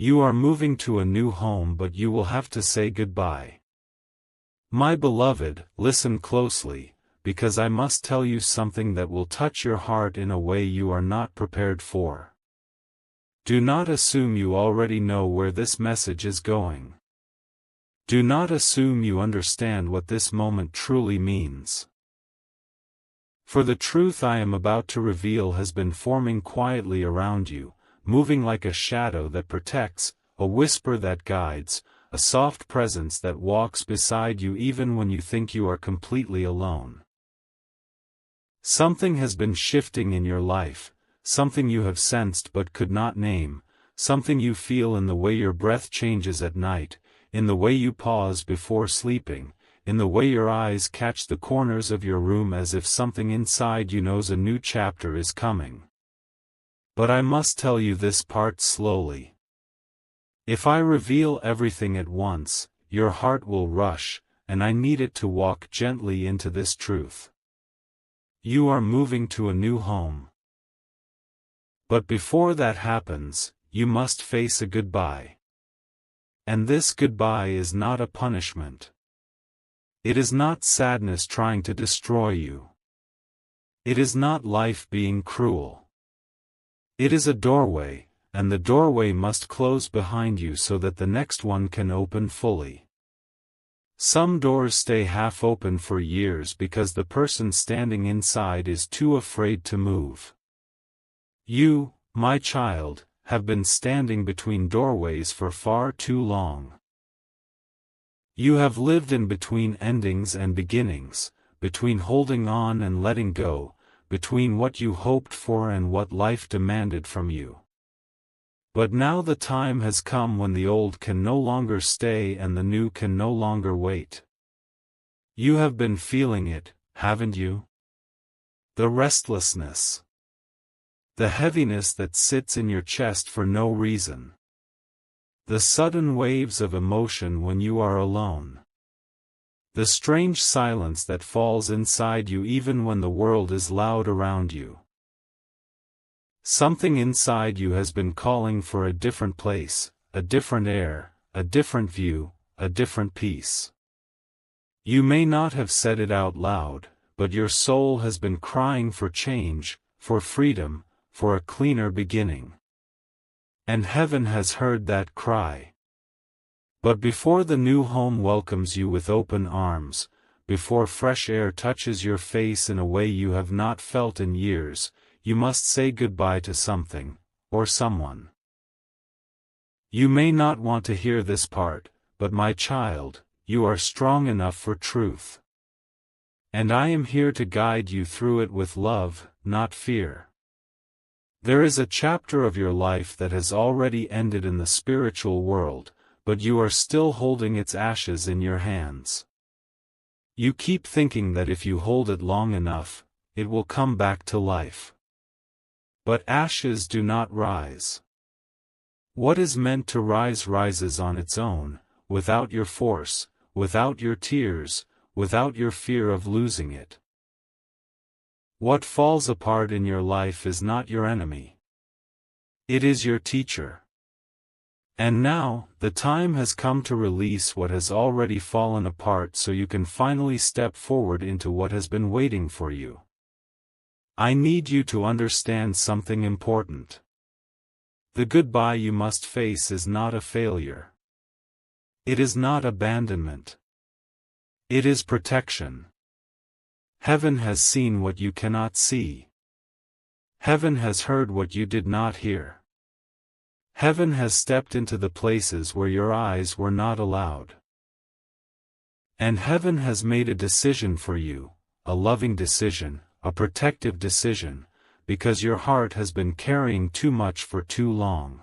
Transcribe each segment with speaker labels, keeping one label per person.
Speaker 1: You are moving to a new home, but you will have to say goodbye. My beloved, listen closely, because I must tell you something that will touch your heart in a way you are not prepared for. Do not assume you already know where this message is going. Do not assume you understand what this moment truly means. For the truth I am about to reveal has been forming quietly around you, moving like a shadow that protects, a whisper that guides, a soft presence that walks beside you even when you think you are completely alone. Something has been shifting in your life, something you have sensed but could not name, something you feel in the way your breath changes at night, in the way you pause before sleeping, in the way your eyes catch the corners of your room as if something inside you knows a new chapter is coming. But I must tell you this part slowly. If I reveal everything at once, your heart will rush, and I need it to walk gently into this truth. You are moving to a new home. But before that happens, you must face a goodbye. And this goodbye is not a punishment. It is not sadness trying to destroy you. It is not life being cruel. It is a doorway, and the doorway must close behind you so that the next one can open fully. Some doors stay half open for years because the person standing inside is too afraid to move. You, my child, have been standing between doorways for far too long. You have lived in between endings and beginnings, between holding on and letting go, between what you hoped for and what life demanded from you. But now the time has come when the old can no longer stay and the new can no longer wait. You have been feeling it, haven't you? The restlessness. The heaviness that sits in your chest for no reason. The sudden waves of emotion when you are alone. The strange silence that falls inside you even when the world is loud around you. Something inside you has been calling for a different place, a different air, a different view, a different peace. You may not have said it out loud, but your soul has been crying for change, for freedom, for a cleaner beginning. And heaven has heard that cry. But before the new home welcomes you with open arms, before fresh air touches your face in a way you have not felt in years, you must say goodbye to something, or someone. You may not want to hear this part, but my child, you are strong enough for truth. And I am here to guide you through it with love, not fear. There is a chapter of your life that has already ended in the spiritual world, but you are still holding its ashes in your hands. You keep thinking that if you hold it long enough, it will come back to life. But ashes do not rise. What is meant to rise rises on its own, without your force, without your tears, without your fear of losing it. What falls apart in your life is not your enemy. It is your teacher. And now, the time has come to release what has already fallen apart so you can finally step forward into what has been waiting for you. I need you to understand something important. The goodbye you must face is not a failure. It is not abandonment. It is protection. Heaven has seen what you cannot see. Heaven has heard what you did not hear. Heaven has stepped into the places where your eyes were not allowed. And heaven has made a decision for you, a loving decision, a protective decision, because your heart has been carrying too much for too long.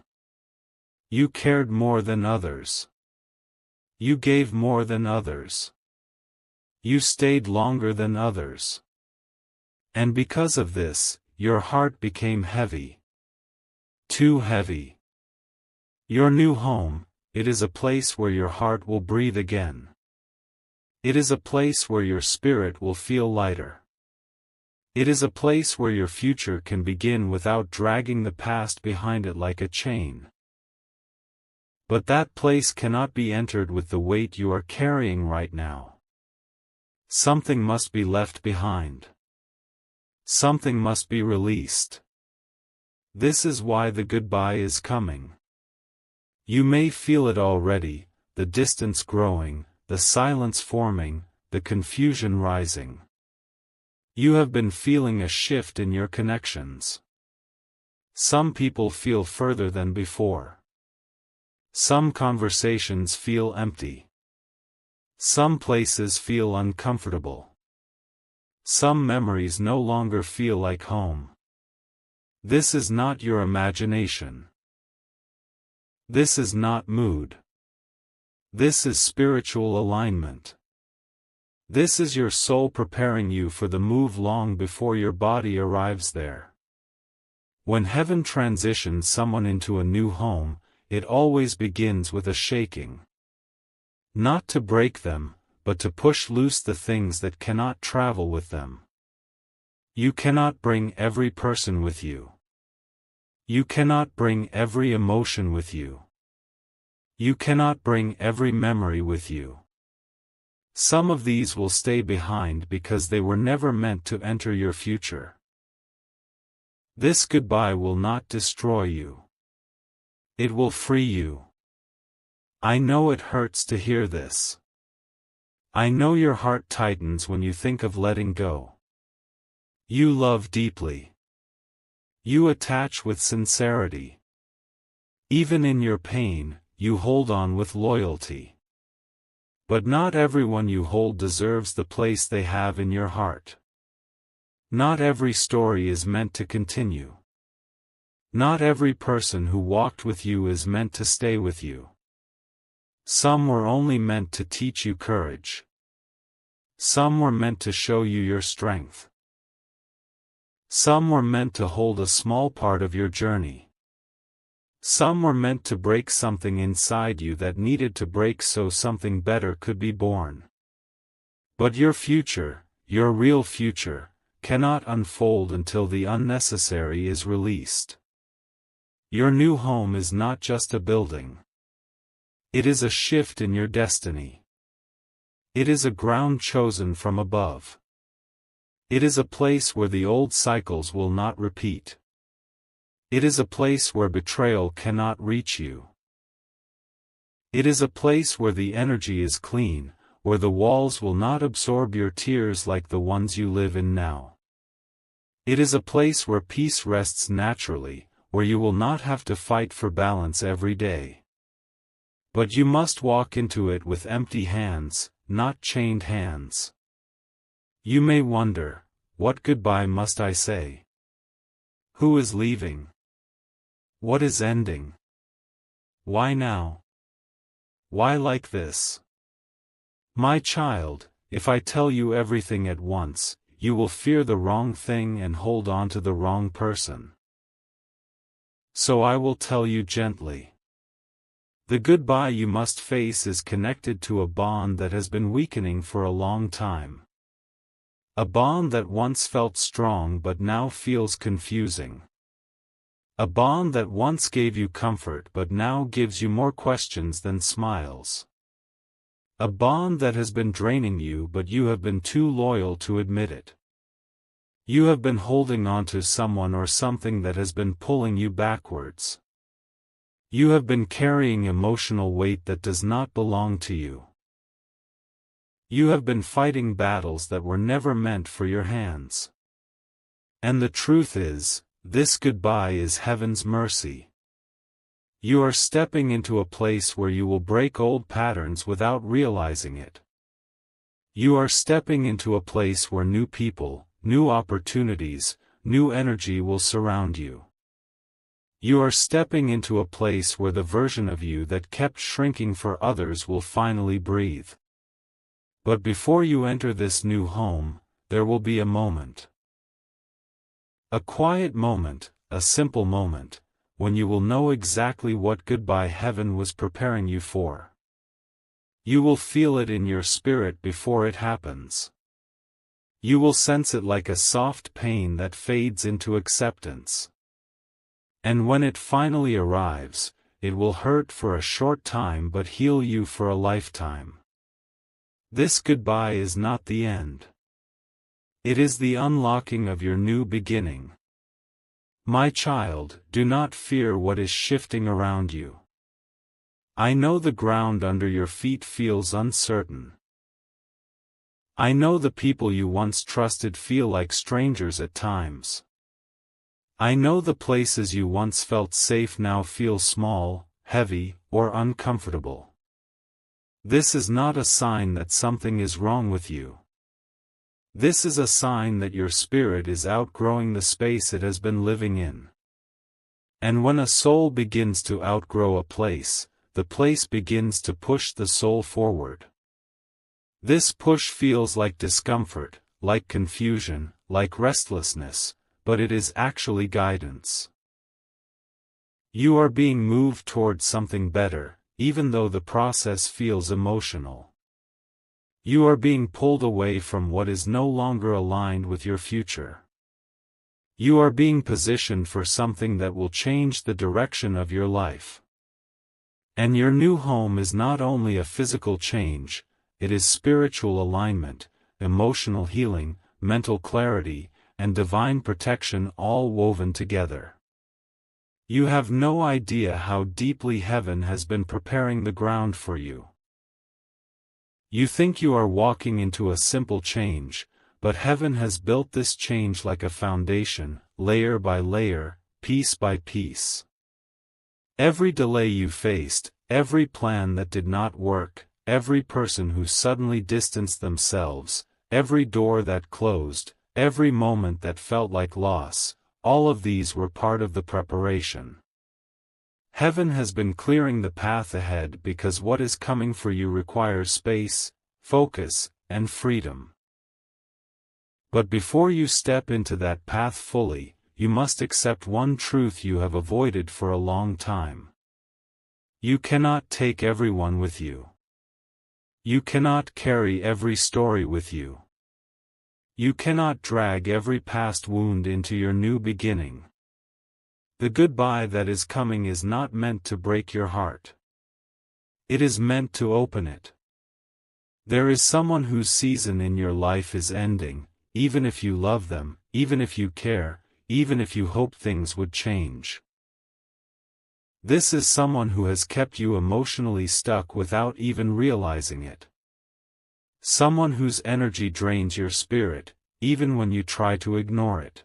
Speaker 1: You cared more than others. You gave more than others. You stayed longer than others. And because of this, your heart became heavy. Too heavy. Your new home, it is a place where your heart will breathe again. It is a place where your spirit will feel lighter. It is a place where your future can begin without dragging the past behind it like a chain. But that place cannot be entered with the weight you are carrying right now. Something must be left behind. Something must be released. This is why the goodbye is coming. You may feel it already, the distance growing, the silence forming, the confusion rising. You have been feeling a shift in your connections. Some people feel further than before. Some conversations feel empty. Some places feel uncomfortable. Some memories no longer feel like home. This is not your imagination. This is not mood. This is spiritual alignment. This is your soul preparing you for the move long before your body arrives there. When heaven transitions someone into a new home, it always begins with a shaking. Not to break them, but to push loose the things that cannot travel with them. You cannot bring every person with you. You cannot bring every emotion with you. You cannot bring every memory with you. Some of these will stay behind because they were never meant to enter your future. This goodbye will not destroy you. It will free you. I know it hurts to hear this. I know your heart tightens when you think of letting go. You love deeply. You attach with sincerity. Even in your pain, you hold on with loyalty. But not everyone you hold deserves the place they have in your heart. Not every story is meant to continue. Not every person who walked with you is meant to stay with you. Some were only meant to teach you courage. Some were meant to show you your strength. Some were meant to hold a small part of your journey. Some were meant to break something inside you that needed to break so something better could be born. But your future, your real future, cannot unfold until the unnecessary is released. Your new home is not just a building. It is a shift in your destiny. It is a ground chosen from above. It is a place where the old cycles will not repeat. It is a place where betrayal cannot reach you. It is a place where the energy is clean, where the walls will not absorb your tears like the ones you live in now. It is a place where peace rests naturally, where you will not have to fight for balance every day. But you must walk into it with empty hands, not chained hands. You may wonder, what goodbye must I say? Who is leaving? What is ending? Why now? Why like this? My child, if I tell you everything at once, you will fear the wrong thing and hold on to the wrong person. So I will tell you gently. The goodbye you must face is connected to a bond that has been weakening for a long time. A bond that once felt strong but now feels confusing. A bond that once gave you comfort but now gives you more questions than smiles. A bond that has been draining you but you have been too loyal to admit it. You have been holding on to someone or something that has been pulling you backwards. You have been carrying emotional weight that does not belong to you. You have been fighting battles that were never meant for your hands. And the truth is, this goodbye is heaven's mercy. You are stepping into a place where you will break old patterns without realizing it. You are stepping into a place where new people, new opportunities, new energy will surround you. You are stepping into a place where the version of you that kept shrinking for others will finally breathe. But before you enter this new home, there will be a moment. A quiet moment, a simple moment, when you will know exactly what goodbye heaven was preparing you for. You will feel it in your spirit before it happens. You will sense it like a soft pain that fades into acceptance. And when it finally arrives, it will hurt for a short time but heal you for a lifetime. This goodbye is not the end. It is the unlocking of your new beginning. My child, do not fear what is shifting around you. I know the ground under your feet feels uncertain. I know the people you once trusted feel like strangers at times. I know the places you once felt safe now feel small, heavy, or uncomfortable. This is not a sign that something is wrong with you. This is a sign that your spirit is outgrowing the space it has been living in. And when a soul begins to outgrow a place, the place begins to push the soul forward. This push feels like discomfort, like confusion, like restlessness, but it is actually guidance. You are being moved towards something better, even though the process feels emotional. You are being pulled away from what is no longer aligned with your future. You are being positioned for something that will change the direction of your life. And your new home is not only a physical change, it is spiritual alignment, emotional healing, mental clarity, and divine protection all woven together. You have no idea how deeply heaven has been preparing the ground for you. You think you are walking into a simple change, but heaven has built this change like a foundation, layer by layer, piece by piece. Every delay you faced, every plan that did not work, every person who suddenly distanced themselves, every door that closed, every moment that felt like loss, all of these were part of the preparation. Heaven has been clearing the path ahead because what is coming for you requires space, focus, and freedom. But before you step into that path fully, you must accept one truth you have avoided for a long time. You cannot take everyone with you. You cannot carry every story with you. You cannot drag every past wound into your new beginning. The goodbye that is coming is not meant to break your heart. It is meant to open it. There is someone whose season in your life is ending, even if you love them, even if you care, even if you hope things would change. This is someone who has kept you emotionally stuck without even realizing it. Someone whose energy drains your spirit, even when you try to ignore it.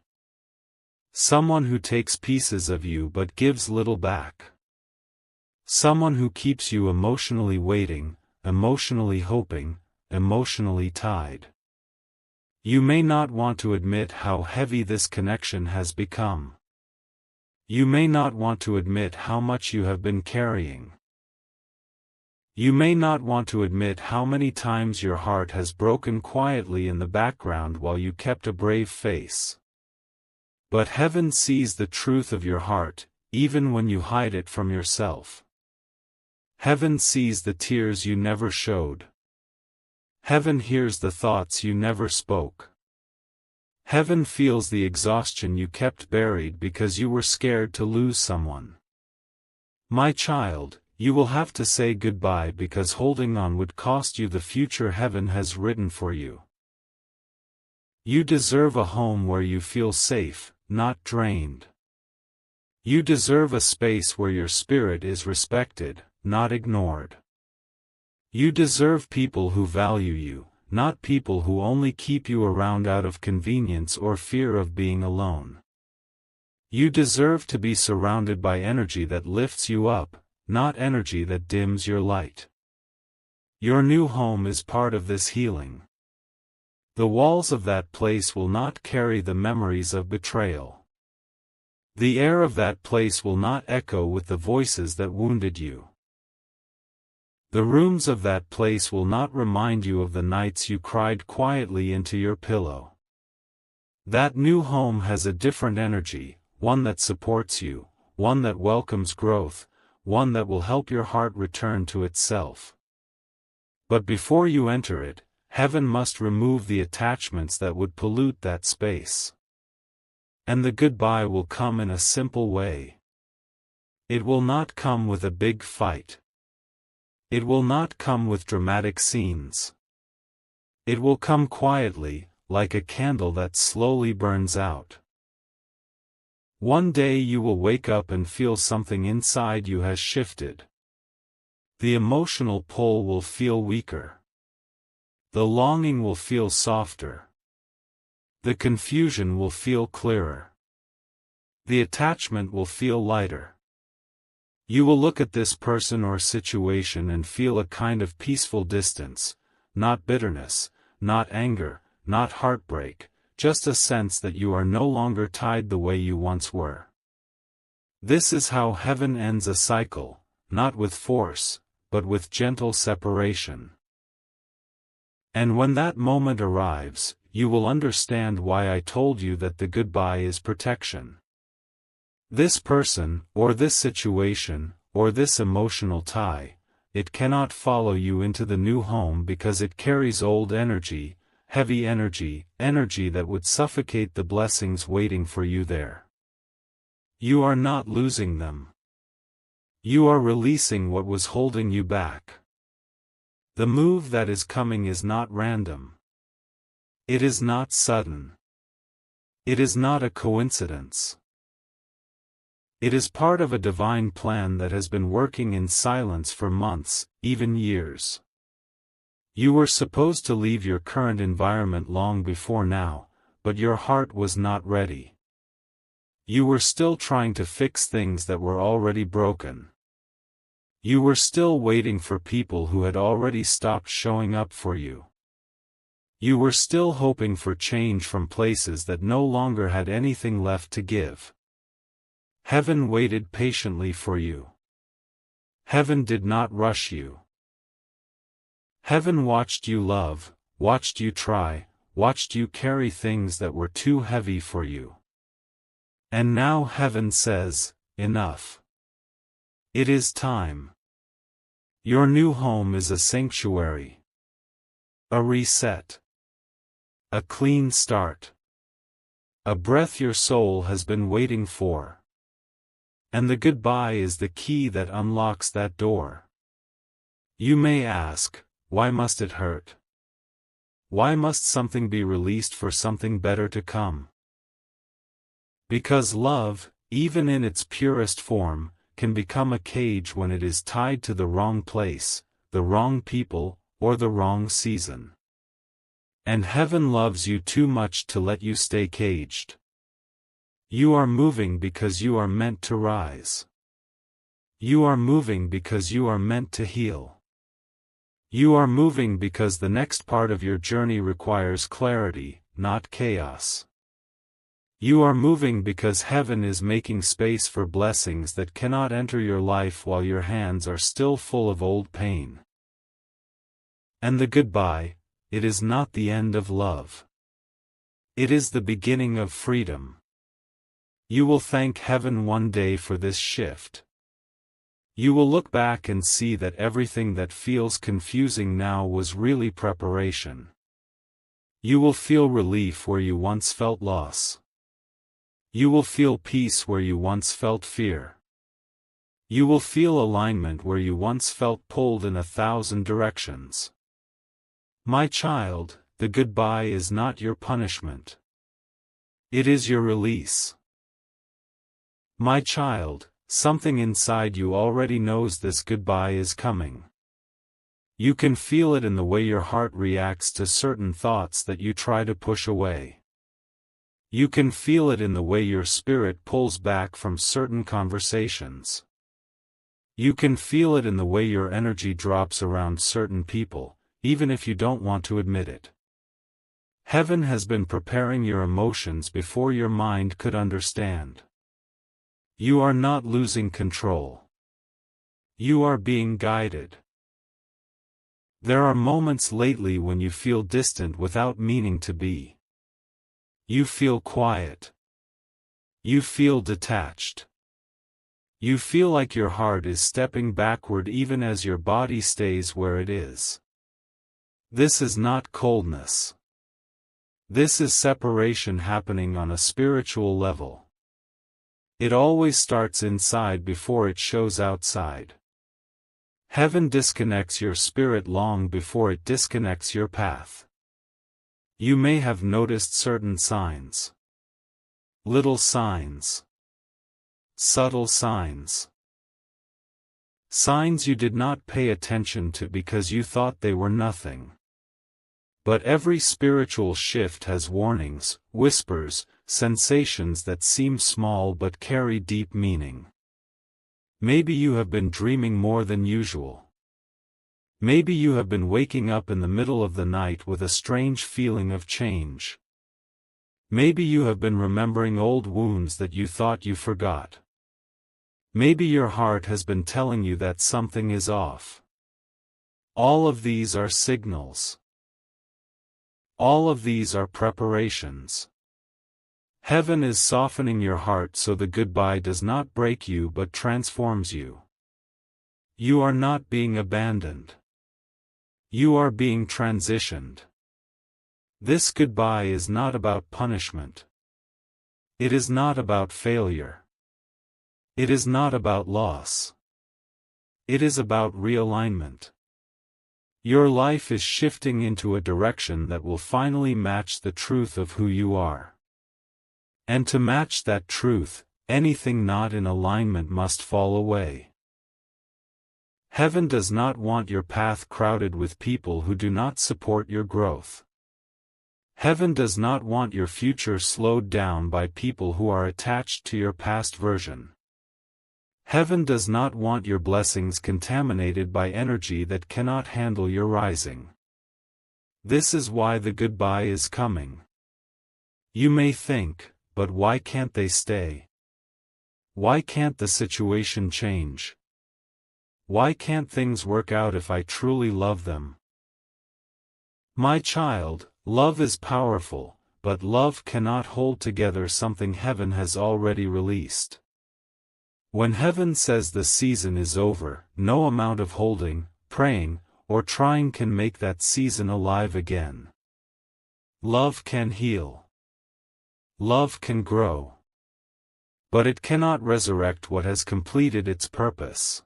Speaker 1: Someone who takes pieces of you but gives little back. Someone who keeps you emotionally waiting, emotionally hoping, emotionally tied. You may not want to admit how heavy this connection has become. You may not want to admit how much you have been carrying. You may not want to admit how many times your heart has broken quietly in the background while you kept a brave face. But heaven sees the truth of your heart, even when you hide it from yourself. Heaven sees the tears you never showed. Heaven hears the thoughts you never spoke. Heaven feels the exhaustion you kept buried because you were scared to lose someone. My child, you will have to say goodbye because holding on would cost you the future heaven has written for you. You deserve a home where you feel safe, not drained. You deserve a space where your spirit is respected, not ignored. You deserve people who value you, not people who only keep you around out of convenience or fear of being alone. You deserve to be surrounded by energy that lifts you up, not energy that dims your light. Your new home is part of this healing. The walls of that place will not carry the memories of betrayal. The air of that place will not echo with the voices that wounded you. The rooms of that place will not remind you of the nights you cried quietly into your pillow. That new home has a different energy, one that supports you, one that welcomes growth, one that will help your heart return to itself. But before you enter it, heaven must remove the attachments that would pollute that space. And the goodbye will come in a simple way. It will not come with a big fight. It will not come with dramatic scenes. It will come quietly, like a candle that slowly burns out. One day you will wake up and feel something inside you has shifted. The emotional pull will feel weaker. The longing will feel softer. The confusion will feel clearer. The attachment will feel lighter. You will look at this person or situation and feel a kind of peaceful distance, not bitterness, not anger, not heartbreak, just a sense that you are no longer tied the way you once were. This is how heaven ends a cycle, not with force, but with gentle separation. And when that moment arrives, you will understand why I told you that the goodbye is protection. This person, or this situation, or this emotional tie, it cannot follow you into the new home because it carries old energy, heavy energy, energy that would suffocate the blessings waiting for you there. You are not losing them. You are releasing what was holding you back. The move that is coming is not random. It is not sudden. It is not a coincidence. It is part of a divine plan that has been working in silence for months, even years. You were supposed to leave your current environment long before now, but your heart was not ready. You were still trying to fix things that were already broken. You were still waiting for people who had already stopped showing up for you. You were still hoping for change from places that no longer had anything left to give. Heaven waited patiently for you. Heaven did not rush you. Heaven watched you love, watched you try, watched you carry things that were too heavy for you. And now heaven says, enough. It is time. Your new home is a sanctuary. A reset. A clean start. A breath your soul has been waiting for. And the goodbye is the key that unlocks that door. You may ask, why must it hurt? Why must something be released for something better to come? Because love, even in its purest form, can become a cage when it is tied to the wrong place, the wrong people, or the wrong season. And heaven loves you too much to let you stay caged. You are moving because you are meant to rise. You are moving because you are meant to heal. You are moving because the next part of your journey requires clarity, not chaos. You are moving because heaven is making space for blessings that cannot enter your life while your hands are still full of old pain. And the goodbye, it is not the end of love. It is the beginning of freedom. You will thank heaven one day for this shift. You will look back and see that everything that feels confusing now was really preparation. You will feel relief where you once felt loss. You will feel peace where you once felt fear. You will feel alignment where you once felt pulled in 1,000 directions. My child, the goodbye is not your punishment. It is your release. My child, something inside you already knows this goodbye is coming. You can feel it in the way your heart reacts to certain thoughts that you try to push away. You can feel it in the way your spirit pulls back from certain conversations. You can feel it in the way your energy drops around certain people, even if you don't want to admit it. Heaven has been preparing your emotions before your mind could understand. You are not losing control. You are being guided. There are moments lately when you feel distant without meaning to be. You feel quiet. You feel detached. You feel like your heart is stepping backward even as your body stays where it is. This is not coldness. This is separation happening on a spiritual level. It always starts inside before it shows outside. Heaven disconnects your spirit long before it disconnects your path. You may have noticed certain signs. Little signs. Subtle signs. Signs you did not pay attention to because you thought they were nothing. But every spiritual shift has warnings, whispers, sensations that seem small but carry deep meaning. Maybe you have been dreaming more than usual. Maybe you have been waking up in the middle of the night with a strange feeling of change. Maybe you have been remembering old wounds that you thought you forgot. Maybe your heart has been telling you that something is off. All of these are signals. All of these are preparations. Heaven is softening your heart so the goodbye does not break you but transforms you. You are not being abandoned. You are being transitioned. This goodbye is not about punishment. It is not about failure. It is not about loss. It is about realignment. Your life is shifting into a direction that will finally match the truth of who you are. And to match that truth, anything not in alignment must fall away. Heaven does not want your path crowded with people who do not support your growth. Heaven does not want your future slowed down by people who are attached to your past version. Heaven does not want your blessings contaminated by energy that cannot handle your rising. This is why the goodbye is coming. You may think, but why can't they stay? Why can't the situation change? Why can't things work out if I truly love them? My child, love is powerful, but love cannot hold together something heaven has already released. When heaven says the season is over, no amount of holding, praying, or trying can make that season alive again. Love can heal. Love can grow. But it cannot resurrect what has completed its purpose.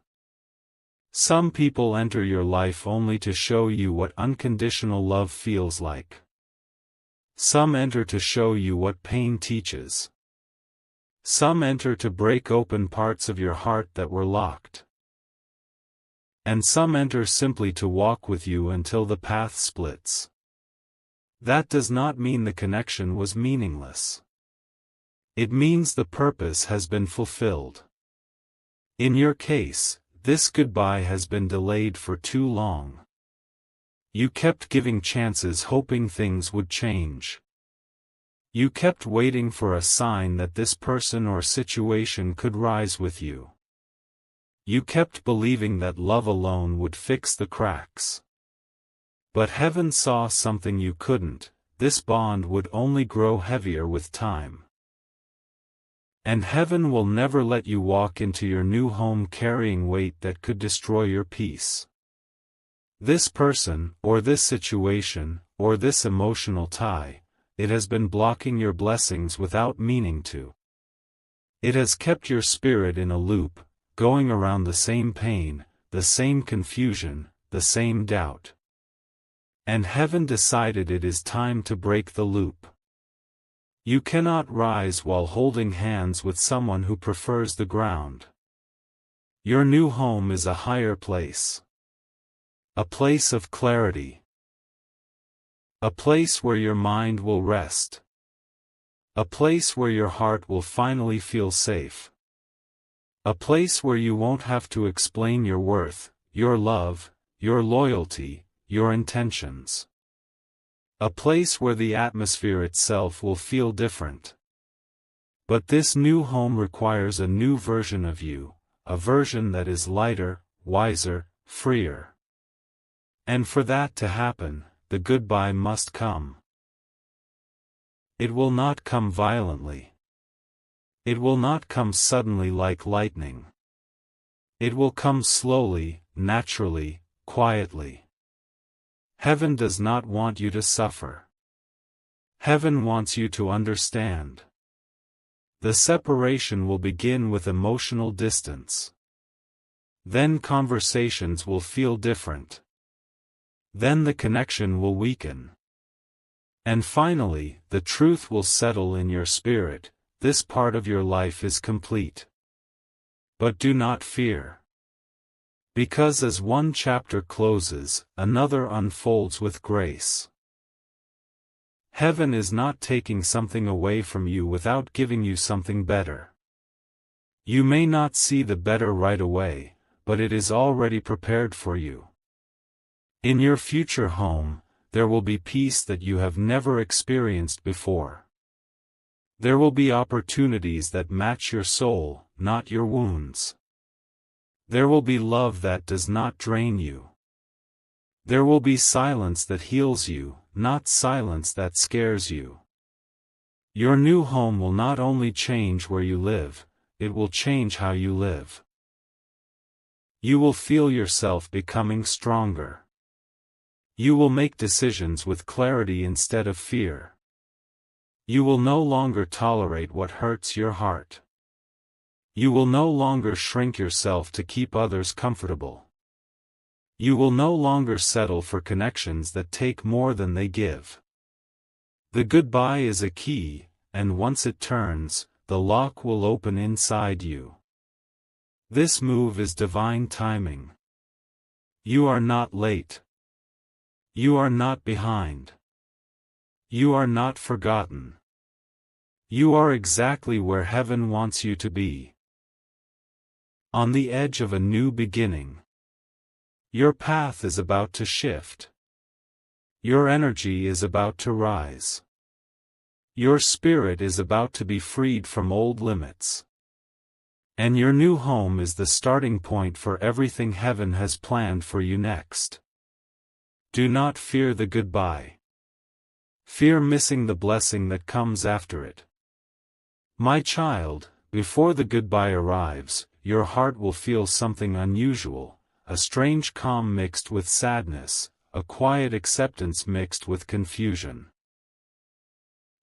Speaker 1: Some people enter your life only to show you what unconditional love feels like. Some enter to show you what pain teaches. Some enter to break open parts of your heart that were locked. And some enter simply to walk with you until the path splits. That does not mean the connection was meaningless. It means the purpose has been fulfilled. In your case, this goodbye has been delayed for too long. You kept giving chances hoping things would change. You kept waiting for a sign that this person or situation could rise with you. You kept believing that love alone would fix the cracks. But heaven saw something you couldn't. This bond would only grow heavier with time. And heaven will never let you walk into your new home carrying weight that could destroy your peace. This person, or this situation, or this emotional tie, it has been blocking your blessings without meaning to. It has kept your spirit in a loop, going around the same pain, the same confusion, the same doubt. And heaven decided it is time to break the loop. You cannot rise while holding hands with someone who prefers the ground. Your new home is a higher place. A place of clarity. A place where your mind will rest. A place where your heart will finally feel safe. A place where you won't have to explain your worth, your love, your loyalty, your intentions. A place where the atmosphere itself will feel different. But this new home requires a new version of you, a version that is lighter, wiser, freer. And for that to happen, the goodbye must come. It will not come violently. It will not come suddenly like lightning. It will come slowly, naturally, quietly. Heaven does not want you to suffer. Heaven wants you to understand. The separation will begin with emotional distance. Then conversations will feel different. Then the connection will weaken. And finally, the truth will settle in your spirit: this part of your life is complete. But do not fear. Because as one chapter closes, another unfolds with grace. Heaven is not taking something away from you without giving you something better. You may not see the better right away, but it is already prepared for you. In your future home, there will be peace that you have never experienced before. There will be opportunities that match your soul, not your wounds. There will be love that does not drain you. There will be silence that heals you, not silence that scares you. Your new home will not only change where you live, it will change how you live. You will feel yourself becoming stronger. You will make decisions with clarity instead of fear. You will no longer tolerate what hurts your heart. You will no longer shrink yourself to keep others comfortable. You will no longer settle for connections that take more than they give. The goodbye is a key, and once it turns, the lock will open inside you. This move is divine timing. You are not late. You are not behind. You are not forgotten. You are exactly where heaven wants you to be. On the edge of a new beginning. Your path is about to shift. Your energy is about to rise. Your spirit is about to be freed from old limits. And your new home is the starting point for everything heaven has planned for you next. Do not fear the goodbye. Fear missing the blessing that comes after it. My child, before the goodbye arrives, your heart will feel something unusual, a strange calm mixed with sadness, a quiet acceptance mixed with confusion.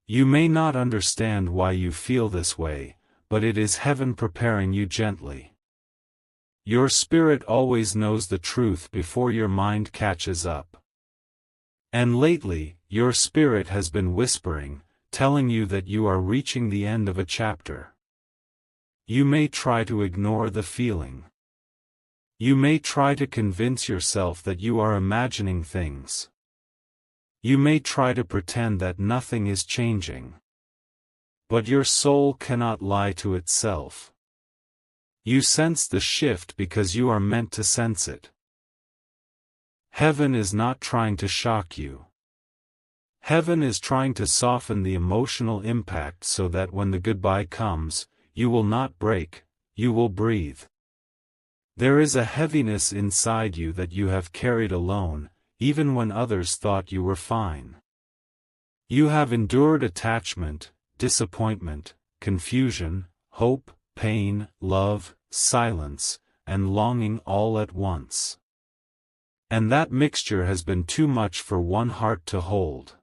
Speaker 1: You may not understand why you feel this way, but it is heaven preparing you gently. Your spirit always knows the truth before your mind catches up. And lately, your spirit has been whispering, telling you that you are reaching the end of a chapter. You may try to ignore the feeling. You may try to convince yourself that you are imagining things. You may try to pretend that nothing is changing. But your soul cannot lie to itself. You sense the shift because you are meant to sense it. Heaven is not trying to shock you. Heaven is trying to soften the emotional impact so that when the goodbye comes, you will not break, you will breathe. There is a heaviness inside you that you have carried alone, even when others thought you were fine. You have endured attachment, disappointment, confusion, hope, pain, love, silence, and longing all at once. And that mixture has been too much for one heart to hold.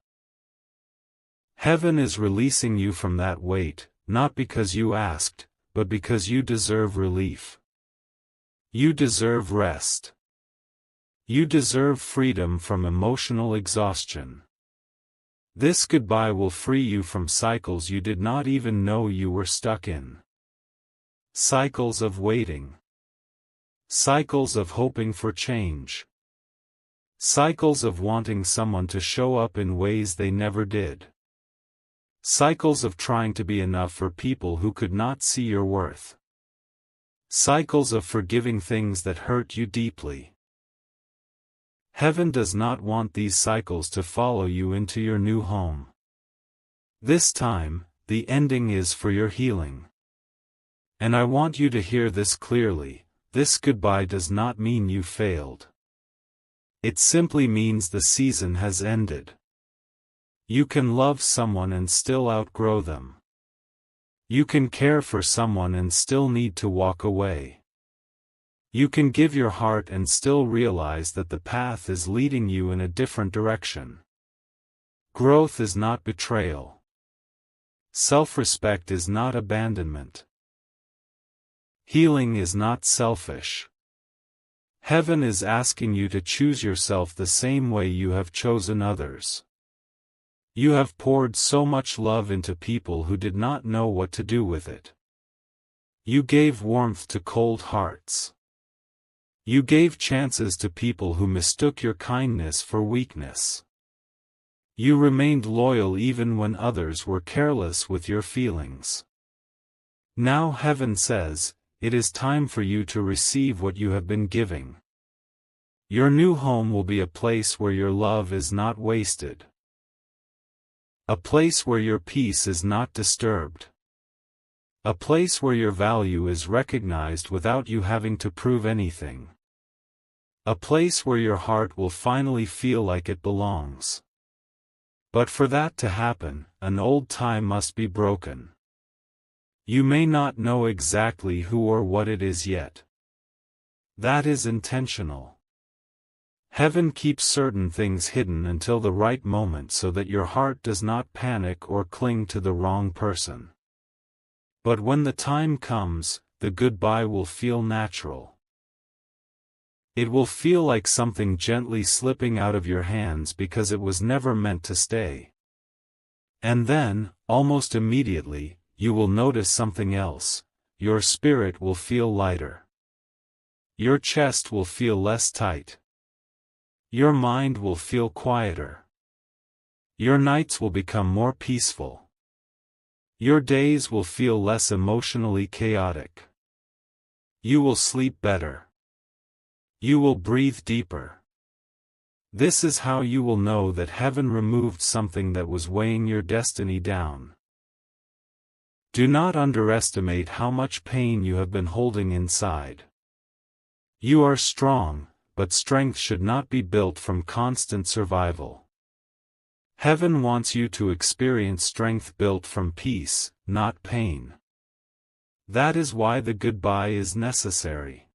Speaker 1: Heaven is releasing you from that weight, not because you asked, but because you deserve relief. You deserve rest. You deserve freedom from emotional exhaustion. This goodbye will free you from cycles you did not even know you were stuck in. Cycles of waiting. Cycles of hoping for change. Cycles of wanting someone to show up in ways they never did. Cycles of trying to be enough for people who could not see your worth. Cycles of forgiving things that hurt you deeply. Heaven does not want these cycles to follow you into your new home. This time, the ending is for your healing. And I want you to hear this clearly: this goodbye does not mean you failed. It simply means the season has ended. You can love someone and still outgrow them. You can care for someone and still need to walk away. You can give your heart and still realize that the path is leading you in a different direction. Growth is not betrayal. Self-respect is not abandonment. Healing is not selfish. Heaven is asking you to choose yourself the same way you have chosen others. You have poured so much love into people who did not know what to do with it. You gave warmth to cold hearts. You gave chances to people who mistook your kindness for weakness. You remained loyal even when others were careless with your feelings. Now heaven says, it is time for you to receive what you have been giving. Your new home will be a place where your love is not wasted. A place where your peace is not disturbed. A place where your value is recognized without you having to prove anything. A place where your heart will finally feel like it belongs. But for that to happen, an old tie must be broken. You may not know exactly who or what it is yet. That is intentional. Heaven keeps certain things hidden until the right moment so that your heart does not panic or cling to the wrong person. But when the time comes, the goodbye will feel natural. It will feel like something gently slipping out of your hands because it was never meant to stay. And then, almost immediately, you will notice something else. Your spirit will feel lighter. Your chest will feel less tight. Your mind will feel quieter. Your nights will become more peaceful. Your days will feel less emotionally chaotic. You will sleep better. You will breathe deeper. This is how you will know that heaven removed something that was weighing your destiny down. Do not underestimate how much pain you have been holding inside. You are strong, but strength should not be built from constant survival. Heaven wants you to experience strength built from peace, not pain. That is why the goodbye is necessary.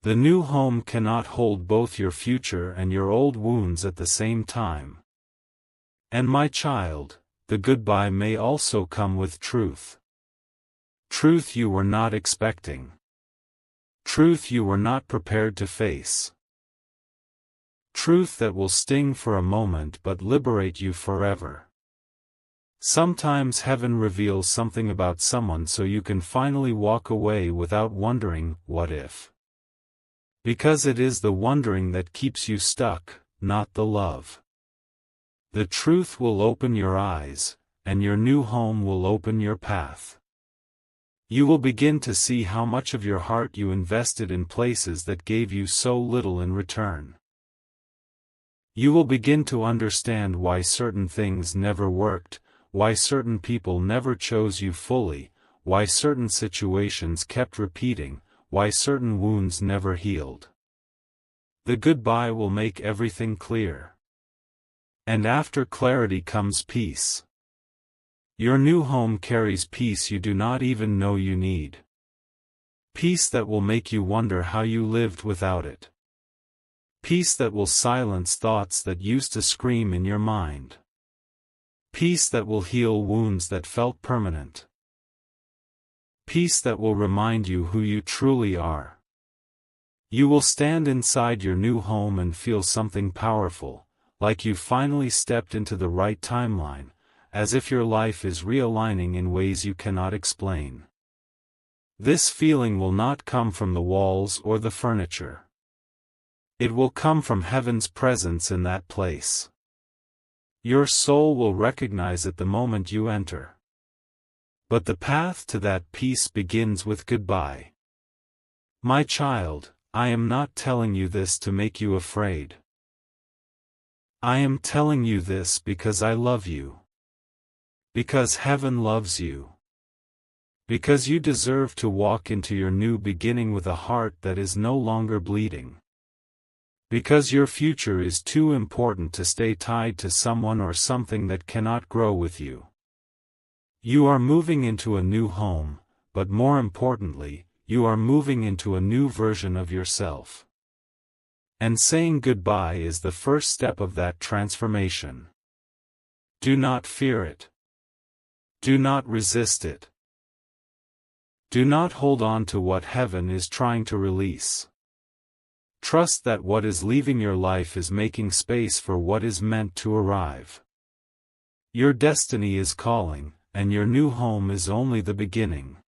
Speaker 1: The new home cannot hold both your future and your old wounds at the same time. And my child, the goodbye may also come with truth. Truth you were not expecting. Truth you were not prepared to face. Truth that will sting for a moment but liberate you forever. Sometimes heaven reveals something about someone so you can finally walk away without wondering, what if? Because it is the wondering that keeps you stuck, not the love. The truth will open your eyes, and your new home will open your path. You will begin to see how much of your heart you invested in places that gave you so little in return. You will begin to understand why certain things never worked, why certain people never chose you fully, why certain situations kept repeating, why certain wounds never healed. The goodbye will make everything clear. And after clarity comes peace. Your new home carries peace you do not even know you need. Peace that will make you wonder how you lived without it. Peace that will silence thoughts that used to scream in your mind. Peace that will heal wounds that felt permanent. Peace that will remind you who you truly are. You will stand inside your new home and feel something powerful, like you finally stepped into the right timeline, as if your life is realigning in ways you cannot explain. This feeling will not come from the walls or the furniture. It will come from heaven's presence in that place. Your soul will recognize it the moment you enter. But the path to that peace begins with goodbye. My child, I am not telling you this to make you afraid. I am telling you this because I love you. Because heaven loves you. Because you deserve to walk into your new beginning with a heart that is no longer bleeding. Because your future is too important to stay tied to someone or something that cannot grow with you. You are moving into a new home, but more importantly, you are moving into a new version of yourself. And saying goodbye is the first step of that transformation. Do not fear it. Do not resist it. Do not hold on to what heaven is trying to release. Trust that what is leaving your life is making space for what is meant to arrive. Your destiny is calling, and your new home is only the beginning.